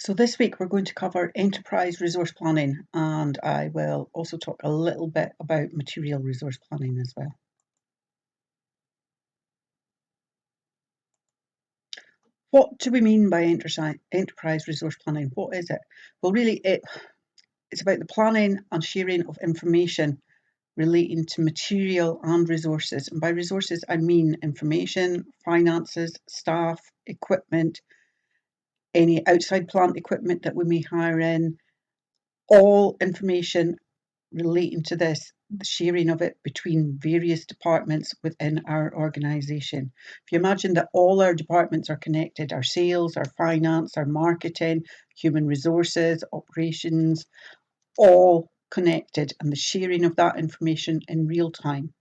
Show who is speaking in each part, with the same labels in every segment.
Speaker 1: So this week we're going to cover enterprise resource planning, and I will also talk a little bit about material resource planning as well. What do we mean by enterprise resource planning? What is it? Well, really, it's about the planning and sharing of information relating to material and resources. And by resources, I mean information, finances, staff, equipment, any outside plant equipment that we may hire in, all information relating to this, the sharing of it between various departments within our organisation. If you imagine that all our departments are connected, our sales, our finance, our marketing, human resources, operations, all connected, and the sharing of that information in real time.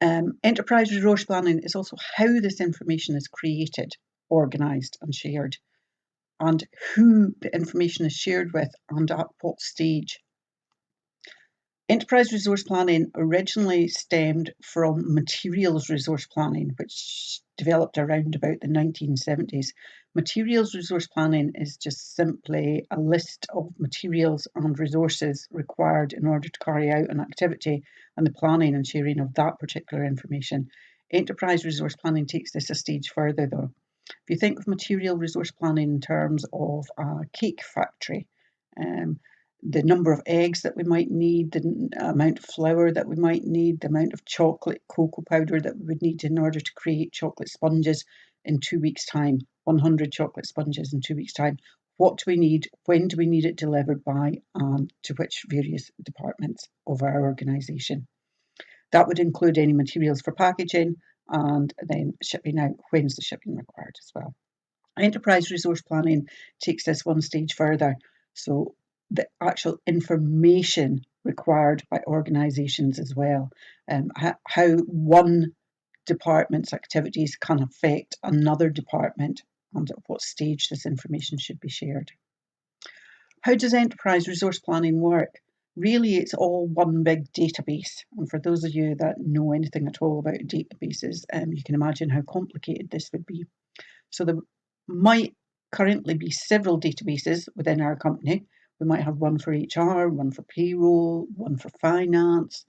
Speaker 1: Enterprise resource planning is also how this information is created, organised and shared, and who the information is shared with and at what stage. Enterprise resource planning originally stemmed from materials resource planning, which developed around about the 1970s. Materials resource planning is just simply a list of materials and resources required in order to carry out an activity and the planning and sharing of that particular information. Enterprise resource planning takes this a stage further, though. If you think of material resource planning in terms of a cake factory, the number of eggs that we might need, the amount of flour that we might need, the amount of chocolate, cocoa powder that we would need in order to create chocolate sponges in 2 weeks' time, 100 chocolate sponges in 2 weeks' time. What do we need? When do we need it delivered by? And to which various departments of our organisation? That would include any materials for packaging and then shipping out. When's the shipping required as well? Enterprise resource planning takes this one stage further. So the actual information required by organisations as well, how one department's activities can affect another department and at what stage this information should be shared. How does enterprise resource planning work? Really, it's all one big database. And for those of you that know anything at all about databases, you can imagine how complicated this would be. So there might currently be several databases within our company. We might have one for HR, one for payroll, one for finance,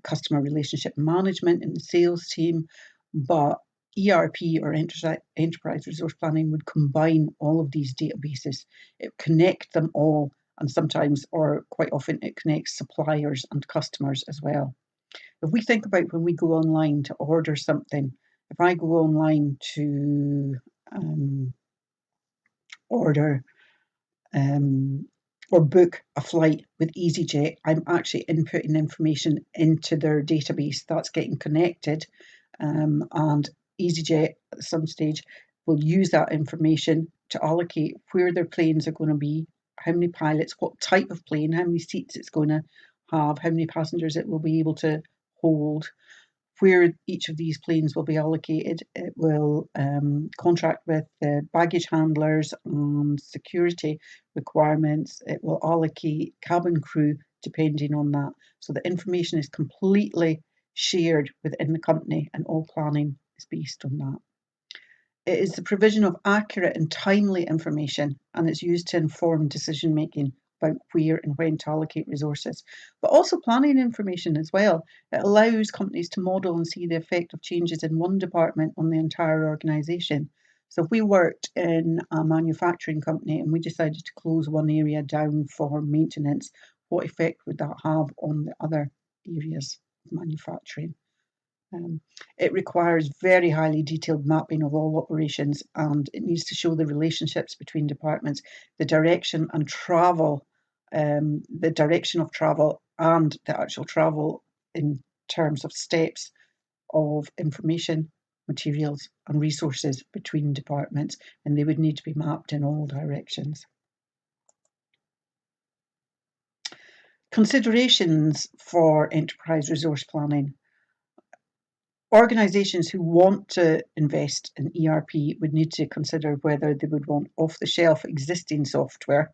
Speaker 1: customer relationship management in the sales team. But ERP or enterprise resource planning would combine all of these databases. It would connect them all, and sometimes, or quite often, it connects suppliers and customers as well. If we think about when we go online to order something, if I go online to order or book a flight with EasyJet, I'm actually inputting information into their database that's getting connected, and EasyJet at some stage will use that information to allocate where their planes are going to be, how many pilots, what type of plane, how many seats it's going to have, how many passengers it will be able to hold, where each of these planes will be allocated. It will contract with the baggage handlers and security requirements. It will allocate cabin crew depending on that. So the information is completely shared within the company, and all planning is based on that. It is the provision of accurate and timely information, and it's used to inform decision making about where and when to allocate resources, but also planning information as well. It allows companies to model and see the effect of changes in one department on the entire organisation. So if we worked in a manufacturing company and we decided to close one area down for maintenance, what effect would that have on the other areas of manufacturing? It requires very highly detailed mapping of all operations, and it needs to show the relationships between departments, the direction and travel, the direction of travel and the actual travel in terms of steps of information, materials and resources between departments, and they would need to be mapped in all directions. Considerations for enterprise resource planning. Organisations who want to invest in ERP would need to consider whether they would want off-the-shelf existing software,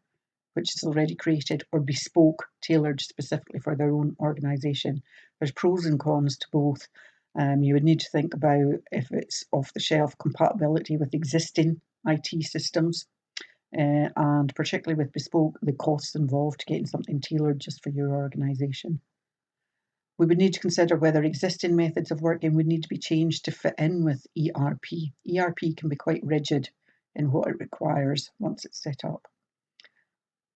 Speaker 1: which is already created, or bespoke, tailored specifically for their own organisation. There's pros and cons to both. You would need to think about if it's off-the-shelf compatibility with existing IT systems, and particularly with bespoke, the costs involved getting something tailored just for your organisation. We would need to consider whether existing methods of working would need to be changed to fit in with ERP. ERP can be quite rigid in what it requires once it's set up.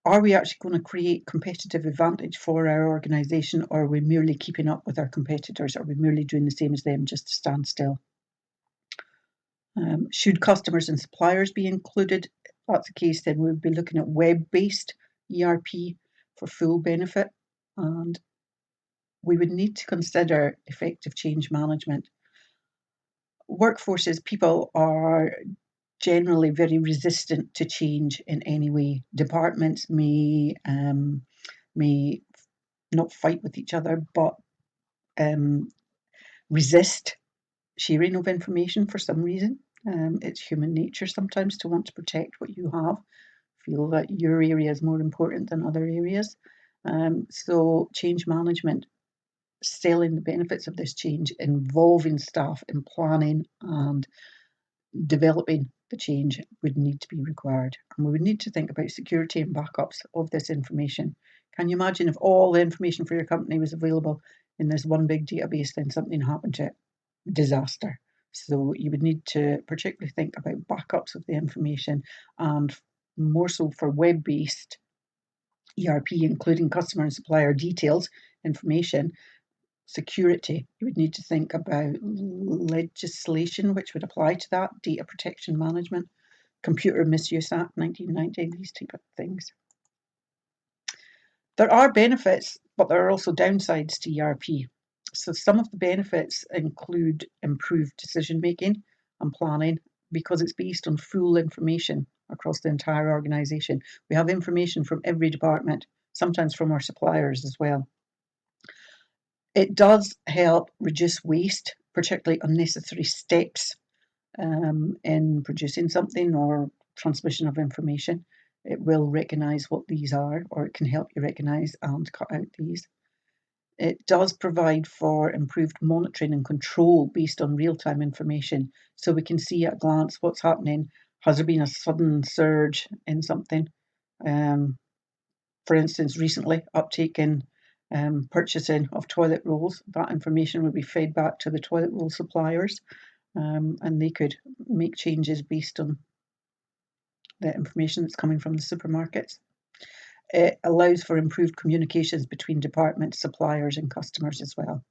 Speaker 1: Are we actually going to create competitive advantage for our organisation, or are we merely keeping up with our competitors? Are we merely doing the same as them just to stand still? Should customers and suppliers be included? If that's the case, then we would be looking at web-based ERP for full benefit, and we would need to consider effective change management. Workforces, people are generally very resistant to change in any way. Departments may not fight with each other, but resist sharing of information for some reason. It's human nature sometimes to want to protect what you have, feel that your area is more important than other areas. So change management, selling the benefits of this change, involving staff in planning and developing the change would need to be required. And we would need to think about security and backups of this information. Can you imagine if all the information for your company was available in this one big database, then something happened to it? Disaster. So you would need to particularly think about backups of the information, and more so for web-based ERP, including customer and supplier details, information, security. You would need to think about legislation which would apply to that, data protection management, Computer Misuse Act 1990, these type of things. There are benefits, but there are also downsides to ERP. So some of the benefits include improved decision making and planning because it's based on full information across the entire organisation. We have information from every department, sometimes from our suppliers as well. It does help reduce waste, particularly unnecessary steps in producing something or transmission of information. It will recognise what these are, or it can help you recognise and cut out these. It does provide for improved monitoring and control based on real-time information, so we can see at a glance what's happening. Has there been a sudden surge in something? For instance, recently uptake in purchasing of toilet rolls. That information would be fed back to the toilet roll suppliers, and they could make changes based on the information that's coming from the supermarkets. It allows for improved communications between departments, suppliers and customers as well.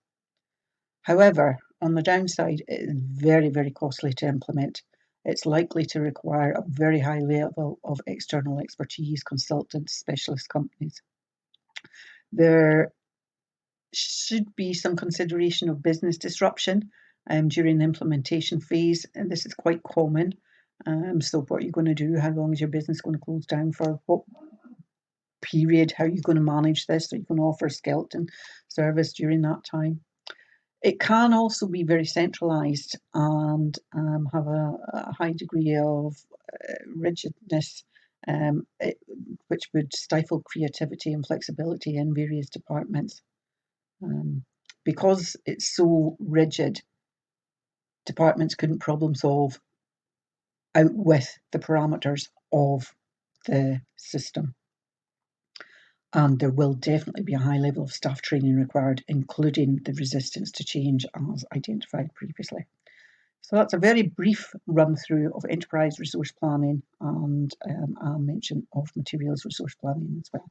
Speaker 1: However, on the downside, it is very, very costly to implement. It's likely to require a very high level of external expertise, consultants, specialist companies. There should be some consideration of business disruption during the implementation phase, and this is quite common. So what are you going to do? How long is your business going to close down for? What period? How are you going to manage this? Are you going to offer skeleton service during that time? It can also be very centralised and have a high degree of rigidness, which would stifle creativity and flexibility in various departments. Because it's so rigid, departments couldn't problem solve out with the parameters of the system. And there will definitely be a high level of staff training required, including the resistance to change as identified previously. So that's a very brief run through of enterprise resource planning and a mention of materials resource planning as well.